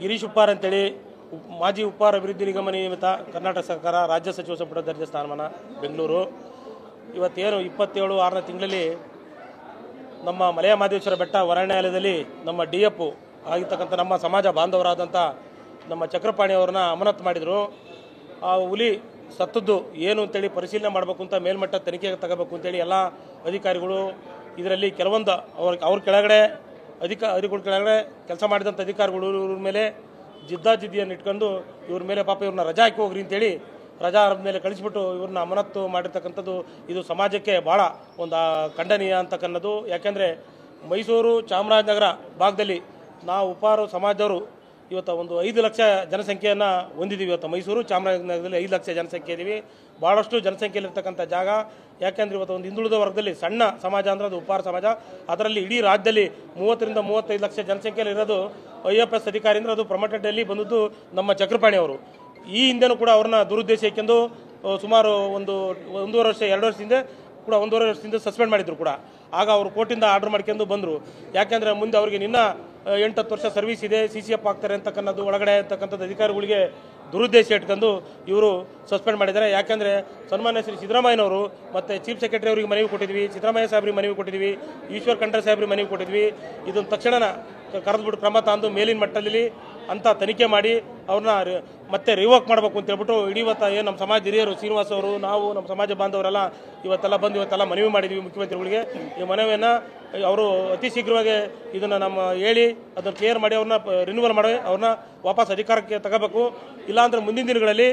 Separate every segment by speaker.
Speaker 1: ಗಿರೀಶ್ ಉಪ್ಪಾರ್ ಅಂತೇಳಿ ಮಾಜಿ ಉಪ್ಪಾರ ಅಭಿವೃದ್ಧಿ ನಿಗಮ ನಿಯಮಿತ ಕರ್ನಾಟಕ ಸರ್ಕಾರ ರಾಜ್ಯ ಸಚಿವ ಸಂಪುಟ ದರ್ಜೆ ಸ್ಥಾನಮಾನ ಬೆಂಗಳೂರು. ಇವತ್ತೇನು 27/6ನೇ ತಿಂಗಳಲ್ಲಿ ನಮ್ಮ ಮಲೆಯ ಮಹದೇಶ್ವರ ಬೆಟ್ಟ ಅರಣ್ಯಾಲಯದಲ್ಲಿ ನಮ್ಮ DF ಆಗಿರ್ತಕ್ಕಂಥ ನಮ್ಮ ಸಮಾಜ ಬಾಂಧವರಾದಂಥ ನಮ್ಮ ಚಕ್ರಪಾಣಿ ಅವ್ರನ್ನ ಅಮಾನತು ಮಾಡಿದರು. ಆ ಹುಲಿ ಸತ್ತದ್ದು ಏನು ಅಂತೇಳಿ ಪರಿಶೀಲನೆ ಮಾಡಬೇಕು ಅಂತ ಮೇಲ್ಮಟ್ಟ ತನಿಖೆಗೆ ತಗೋಬೇಕು ಅಂತೇಳಿ ಎಲ್ಲ ಅಧಿಕಾರಿಗಳು ಇದರಲ್ಲಿ ಕೆಲವೊಂದು ಅವ್ರ ಕೆಳಗಡೆ ಅಧಿಕಾರಿಗಳ ಕೆಳಗಡೆ ಕೆಲಸ ಮಾಡಿದಂಥ ಅಧಿಕಾರಿಗಳು ಇವ್ರ ಮೇಲೆ ಜಿದ್ದಾಜಿದ್ದಿಯನ್ನು ಇಟ್ಕೊಂಡು ಇವ್ರ ಮೇಲೆ ಪಾಪ ಇವ್ರನ್ನ ರಜಾ ಹಾಕಿ ಹೋಗ್ರಿ ಅಂತೇಳಿ ರಜಾ ಮೇಲೆ ಕಳಿಸ್ಬಿಟ್ಟು ಇವ್ರನ್ನ ಅಮಾನತು ಮಾಡಿರ್ತಕ್ಕಂಥದ್ದು ಇದು ಸಮಾಜಕ್ಕೆ ಭಾಳ ಒಂದು ಖಂಡನೀಯ ಅಂತಕ್ಕನ್ನೋದು. ಯಾಕೆಂದರೆ ಮೈಸೂರು ಚಾಮರಾಜನಗರ ಭಾಗದಲ್ಲಿ ನಾವು ಉಪ್ಪಾರ ಸಮಾಜದವರು ಇವತ್ತು ಒಂದು 5 ಲಕ್ಷ ಜನಸಂಖ್ಯೆಯನ್ನು ಹೊಂದಿದ್ದೀವಿ. ಇವತ್ತು ಮೈಸೂರು ಚಾಮರಾಜನಗರದಲ್ಲಿ 5 ಲಕ್ಷ ಜನಸಂಖ್ಯೆ ಇದ್ದೀವಿ. ಭಾಳಷ್ಟು ಜನಸಂಖ್ಯೆಯಲ್ಲಿರ್ತಕ್ಕಂಥ ಜಾಗ. ಯಾಕೆಂದರೆ ಇವತ್ತು ಒಂದು ಹಿಂದುಳಿದ ವರ್ಗದಲ್ಲಿ ಸಣ್ಣ ಸಮಾಜ ಅಂದರೆ ಅದು ಉಪ್ಪಾರ ಸಮಾಜ. ಅದರಲ್ಲಿ ಇಡೀ ರಾಜ್ಯದಲ್ಲಿ 30 ರಿಂದ 35 ಲಕ್ಷ ಜನಸಂಖ್ಯೆಯಲ್ಲಿ ಇರೋದು IFS ಅಧಿಕಾರಿ ಅಂದರೆ ಅದು ಪ್ರಮೋಟೆಡ್ನಲ್ಲಿ ಬಂದದ್ದು ನಮ್ಮ ಚಕ್ರಪಾಣಿ ಅವರು. ಈ ಹಿಂದೆನೂ ಕೂಡ ಅವ್ರನ್ನ ದುರುದ್ದೇಶ ಇಕ್ಕೆಂದು ಸುಮಾರು ಒಂದೂವರೆ ವರ್ಷ 2 ವರ್ಷದಿಂದ ಕೂಡ 1.5 ವರ್ಷದಿಂದ ಸಸ್ಪೆಂಡ್ ಮಾಡಿದ್ರು ಕೂಡ. ಆಗ ಅವರು ಕೋರ್ಟಿಂದ ಆರ್ಡರ್ ಮಾಡ್ಕೊಂಡು ಬಂದರು. ಯಾಕೆಂದರೆ ಮುಂದೆ ಅವರಿಗೆ ನಿನ್ನ 8-10 ವರ್ಷ ಸರ್ವಿಸ್ ಇದೆ, CCF ಆಗ್ತಾರೆ ಅಂತಕ್ಕನ್ನೋದು ಒಳಗಡೆ ಅಂತಕ್ಕಂಥದ್ದು ಅಧಿಕಾರಿಗಳಿಗೆ ದುರುದ್ದೇಶ ಇಟ್ಕೊಂಡು ಇವರು ಸಸ್ಪೆಂಡ್ ಮಾಡಿದ್ದಾರೆ. ಯಾಕೆಂದರೆ ಸನ್ಮಾನ್ಯ ಶ್ರೀ ಸಿದ್ದರಾಮಯ್ಯನವರು ಮತ್ತು ಚೀಫ್ ಸೆಕ್ರೆಟರಿ ಅವರಿಗೆ ಮನವಿ ಕೊಟ್ಟಿದ್ವಿ, ಸಿದ್ದರಾಮಯ್ಯ ಸಾಹೇಬ್ರಿಗೆ ಮನವಿ ಕೊಟ್ಟಿದ್ವಿ, ಈಶ್ವರ್ ಖಂಡ್ರೆ ಸಾಹೇಬ್ರಿಗೆ ಮನವಿ ಕೊಟ್ಟಿದ್ವಿ. ಇದನ್ನು ತಕ್ಷಣ ಕರೆದುಬಿಟ್ಟು ಕ್ರಮ ತಂದು ಮೇಲಿನ ಮಟ್ಟದಲ್ಲಿ ಅಂತ ತನಿಖೆ ಮಾಡಿ ಅವ್ರನ್ನ ಮತ್ತೆ ರಿವೋಕ್ ಮಾಡಬೇಕು ಅಂತ ಹೇಳ್ಬಿಟ್ಟು ಇಡೀ ಇವತ್ತು ಏನು ನಮ್ಮ ಸಮಾಜ ಹಿರಿಯರು ಶ್ರೀನಿವಾಸ್ ಅವರು ನಾವು ನಮ್ಮ ಸಮಾಜ ಬಾಂಧವರೆಲ್ಲ ಇವತ್ತೆಲ್ಲ ಮನವಿ ಮಾಡಿದ್ವಿ ಮುಖ್ಯಮಂತ್ರಿಗಳಿಗೆ. ಈ ಮನವಿಯನ್ನು ಅವರು ಅತಿ ಶೀಘ್ರವಾಗಿ ಇದನ್ನು ನಮ್ಮ ಹೇಳಿ ಅದನ್ನು ಕ್ಲಿಯರ್ ಮಾಡಿ ಅವ್ರನ್ನ ರಿನ್ಯೂವಲ್ ಮಾಡಿ ಅವ್ರನ್ನ ವಾಪಸ್ ಅಧಿಕಾರಕ್ಕೆ ತಗೋಬೇಕು. ಇಲ್ಲಾಂದರೆ ಮುಂದಿನ ದಿನಗಳಲ್ಲಿ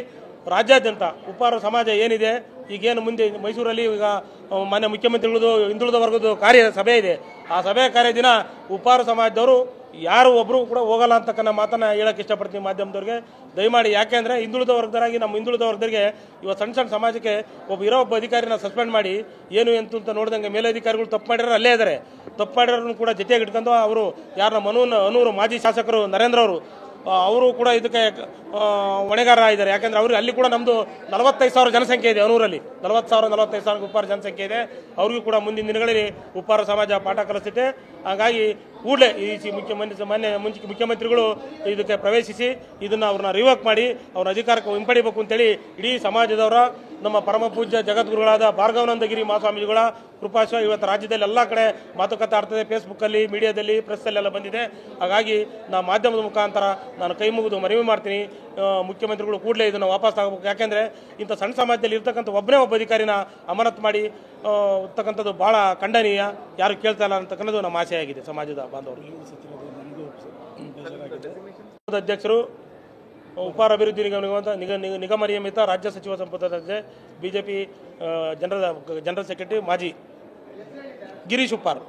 Speaker 1: ರಾಜ್ಯಾದ್ಯಂತ ಉಪ್ಪಾರ ಸಮಾಜ ಏನಿದೆ ಈಗೇನು ಮುಂದೆ ಮೈಸೂರಲ್ಲಿ ಈಗ ಮಾನ್ಯ ಮುಖ್ಯಮಂತ್ರಿಗಳದು ಹಿಂದುಳಿದ ವರ್ಗದ ಸಭೆ ಇದೆ. ಆ ಸಭೆ ಕಾರ್ಯ ದಿನ ಉಪ್ಪಾರ ಸಮಾಜದವರು ಯಾರು ಒಬ್ಬರು ಕೂಡ ಹೋಗಲ್ಲ ಅಂತಕ್ಕನ್ನ ಮಾತನ್ನು ಹೇಳೋಕ್ಕೆ ಇಷ್ಟಪಡ್ತೀನಿ ಮಾಧ್ಯಮದವ್ರಿಗೆ. ದಯಮಾಡಿ ಯಾಕೆಂದರೆ ಹಿಂದುಳಿದ ವರ್ಗದವರಾಗಿ ನಮ್ಮ ಹಿಂದುಳಿದ ವರ್ಗದವರಿಗೆ ಇವತ್ತು ಸಣ್ಣ ಅಧಿಕಾರಿನ ಒಬ್ಬ ಅಧಿಕಾರಿನ ಸಸ್ಪೆಂಡ್ ಮಾಡಿ ಏನು ಅಂತ ನೋಡಿದಂಗೆ ಮೇಲಧಿಕಾರಿಗಳು ತಪ್ಪು ಮಾಡಿರೋ ಅಲ್ಲೇ ಇದ್ದಾರೆ. ತಪ್ಪು ಮಾಡಿರೋರು ಕೂಡ ಜೊತೆಗೆ ಇಟ್ಕೊಂಡು ಅವರು ಯಾರು ಅನೂರು ಮಾಜಿ ಶಾಸಕರು ನರೇಂದ್ರ ಅವರು ಕೂಡ ಇದಕ್ಕೆ ಹೊಣೆಗಾರ ಇದ್ದಾರೆ. ಯಾಕೆಂದರೆ ಅವ್ರಿಗೆ ಅಲ್ಲಿ ಕೂಡ ನಮ್ಮದು 45,000 ಜನಸಂಖ್ಯೆ ಇದೆ. ಅನೂರಲ್ಲಿ 45,000 ಉಪ್ಪಾರ ಜನಸಂಖ್ಯೆ ಇದೆ. ಅವ್ರಿಗೂ ಕೂಡ ಮುಂದಿನ ದಿನಗಳಲ್ಲಿ ಉಪ್ಪಾರ ಸಮಾಜ ಪಾಠ ಕಲಿಸುತ್ತೆ. ಹಾಗಾಗಿ ಕೂಡಲೇ ಈ ಮುಖ್ಯಮಂತ್ರಿಗಳು ಇದಕ್ಕೆ ಪ್ರವೇಶಿಸಿ ಇದನ್ನು ಅವ್ರನ್ನ ರಿವೋಕ್ ಮಾಡಿ ಅವ್ರ ಅಧಿಕಾರಕ್ಕೆ ಹಿಂಪಡಿಬೇಕು ಅಂತೇಳಿ ಇಡೀ ಸಮಾಜದವರ ನಮ್ಮ ಪರಮ ಪೂಜ್ಯ ಜಗದ್ಗುರುಗಳಾದ ಭಾರ್ಗವಾನಂದಗಿರಿ ಮಹಾಸ್ವಾಮೀಜಿಗಳ ಕೃಪಾಶ್ವ ಇವತ್ತು ರಾಜ್ಯದಲ್ಲಿ ಎಲ್ಲ ಕಡೆ ಮಾತುಕತೆ ಆಡ್ತದೆ. ಫೇಸ್ಬುಕ್ಕಲ್ಲಿ, ಮೀಡಿಯಾದಲ್ಲಿ, ಪ್ರೆಸ್ಸಲ್ಲೆಲ್ಲ ಬಂದಿದೆ. ಹಾಗಾಗಿ ನಾವು ಮಾಧ್ಯಮದ ಮುಖಾಂತರ ನಾನು ಕೈ ಮುಗಿದು ಮನವಿ ಮಾಡ್ತೀನಿ, ಮುಖ್ಯಮಂತ್ರಿಗಳು ಕೂಡಲೇ ಇದನ್ನು ವಾಪಸ್ ತಗೋಬೇಕು. ಯಾಕೆಂದರೆ ಇಂಥ ಸಣ್ಣ ಸಮಾಜದಲ್ಲಿ ಇರ್ತಕ್ಕಂಥ ಒಬ್ಬ ಅಧಿಕಾರಿನ ಅಮಾನತು ಮಾಡಿ ಇರ್ತಕ್ಕಂಥದ್ದು ಭಾಳ ಖಂಡನೀಯ. ಯಾರು ಕೇಳ್ತಾ ಇಲ್ಲ ಅಂತಕ್ಕನ್ನೋದು ನಮ್ಮ ಆಸೆಯಾಗಿದೆ ಸಮಾಜದ ಬಾಂಧವರು. ಅಧ್ಯಕ್ಷರು ಉಪ್ಪಾರ ಅಭಿವೃದ್ಧಿ ನಿಗಮ ನಿಯಮಿತ ರಾಜ್ಯ ಸಚಿವ ಸಂಪುಟ ದರ್ಜೆ BJP ಜನರಲ್ ಸೆಕ್ರೆಟರಿ ಮಾಜಿ ಗಿರೀಶ್ ಉಪ್ಪಾರ್.